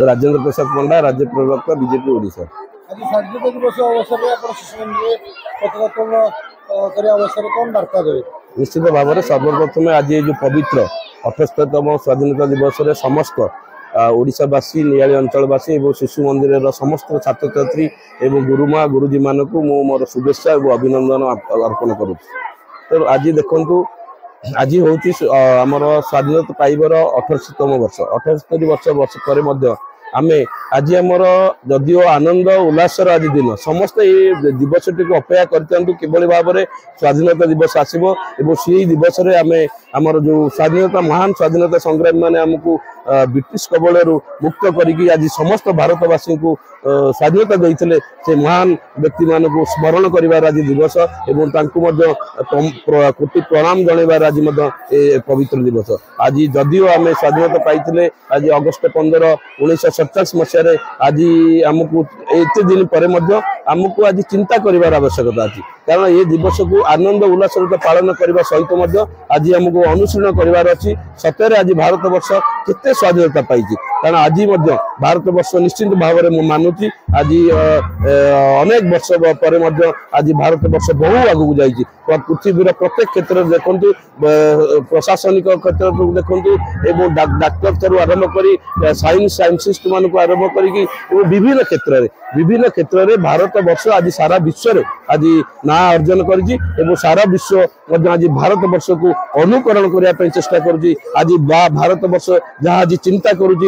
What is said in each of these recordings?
राजेंद्र प्रसाद पंडा, राज्य प्रवक्ता बीजेपी ओडिशा। आज स्वाधीनता दिवस अवसर में अवसर कौन वार्ता देवे? निश्चित भाव में सर्वप्रथम आज जो पवित्र 78तम स्वाधीनता दिवस समस्त ओडिशावासी नियाली अंचलवासी और शिशु मंदिर समस्त छात्र छात्री और गुरुमा गुरुजी मान को मोर शुभेच्छा और अभिनंदन अर्पण करुँ। तो आज देखु आज हूँ आमर स्वाधीनता पाइबार 78तम वर्ष 78 वर्ष पर आमे आज आमर जदिओ आनंद उल्लासर आज दिन समस्त ये दिवस टी अपेक्षा करते किभली भाव में स्वाधीनता दिवस आसो से दिवस आम आमर जो स्वाधीनता महान स्वाधीनता संग्रामी मैंने आमको ब्रिटिश कबल मुक्त करके आज समस्त भारतवासी को स्वाधीनता देते से महान व्यक्ति मान को स्मरण कर आज दिवस एवं कोटि प्रणाम जनइबार आज पवित्र दिवस। आज जदिओ आम स्वाधीनता पाई आज अगस्ट 15 1947 मसीह आज आमको एत दिन पर आमको आज चिंता करार आवश्यकता अच्छी कारण ये दिवस को आनंद उल्लास पालन करने सहित आज आमको अनुशीलन करार अच्छी सतरे आज भारत वर्ष केते स्वाधीनता पाई कारण आज भारत वर्ष निश्चित भाव में मानुची आज अनेक वर्ष पर आज भारत वर्ष बहु आगू जाइए पृथ्वीर प्रत्येक क्षेत्र में देखु प्रशासनिक क्षेत्र देखु डाक्तर ठार आरंभ कर साइंटिस्ट मान आरंभ कर विभिन्न क्षेत्र में भारत वर्ष आज सारा विश्व आज ना अर्जन कर सारा विश्व आज भारत वर्ष को अनुकरण करने चेष्टा करुँच आज भारत वर्ष जहाँ आज चिंता करुँच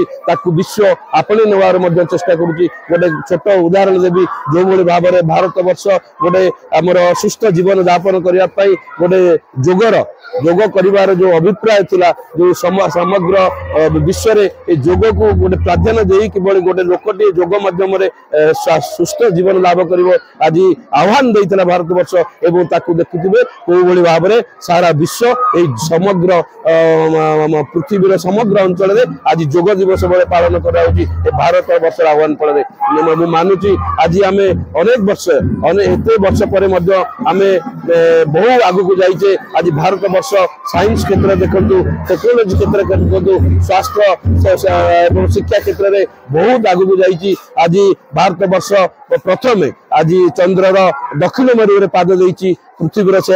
विश्व आपणे नेवार चेष्टा करुँच गोटे छोट उदाहरण देवी जो भाई भाव में भारत वर्ष गोटे आमर सुस्थ जीवन यापन करने गोटे योग कर जो अभिप्राय थिला जो समग्र विश्व रे योग को गोटे प्राधान्य दे किभली गोटे लोकटी योग माध्यम सुस्थ जीवन लाभ कर आज आह्वान देता भारत वर्ष एवं ताकू देखुवे को भाव में सारा विश्व समग्र पृथ्वीर समग्र अंचल आज योग दिवस भाई पालन कर भारत वर्ष आह्वान फल मुझे मानुची आज आम अनेक वर्ष एत वर्ष पर आम बहु आगू को जाइए आज भारत वर्ष साइंस क्षेत्र देखु टेक्नोलोजी क्षेत्र देखु स्वास्थ्य शिक्षा क्षेत्र में बहुत आगू को जाइए आज भारत वर्ष प्रथम आज चंद्रर दक्षिण मेरु पाद देती पृथ्वीर से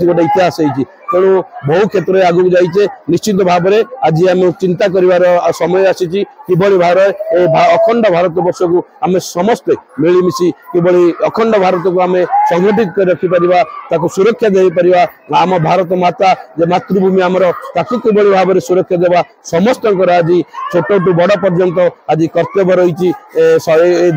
गोटे इतिहास होती तेणु बहु क्षेत्र में आगू जाइए निश्चित भाव में आज आम चिंता कर समय आसी किभली भाव अखंड भारत वर्ष को आम समस्ते मिलमिशी किभली अखंड भारत को आम संगठित कर रखिपर सुरक्षा दे पार आम भारत माता जे मातृभूमि आमर ताकू किभली भाव में सुरक्षा देवा समस्त आज छोट टू बड़ पर्यंत आज कर्तव्य रही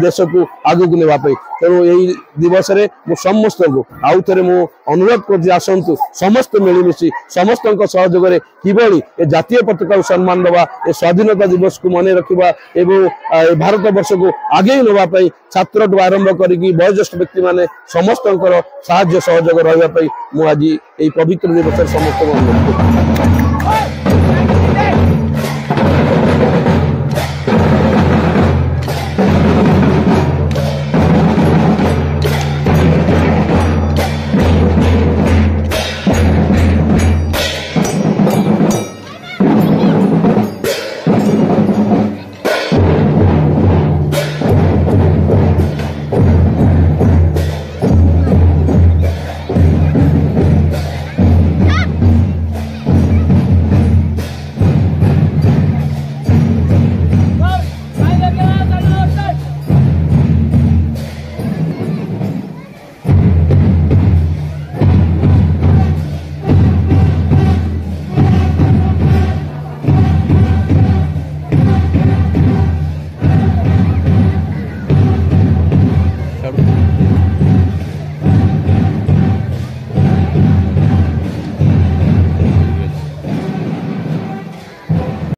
देश को आगू को नेवाई तेणु यही दिवस समस्त को आउ थे मु अनुरोध कर आसतु समस्त मिलमिशी समस्त सहयोग किभली जातीय पताका सम्मान देवा स्वाधीनता दिवस को मन रखा एवं भारत वर्ष को आगे नापी छात्र आरंभ करी वयोज्येष्ठ व्यक्ति माने समस्त साहाय्य सहयोग रही मुझे आज पवित्र दिवस समस्त अनुरोध।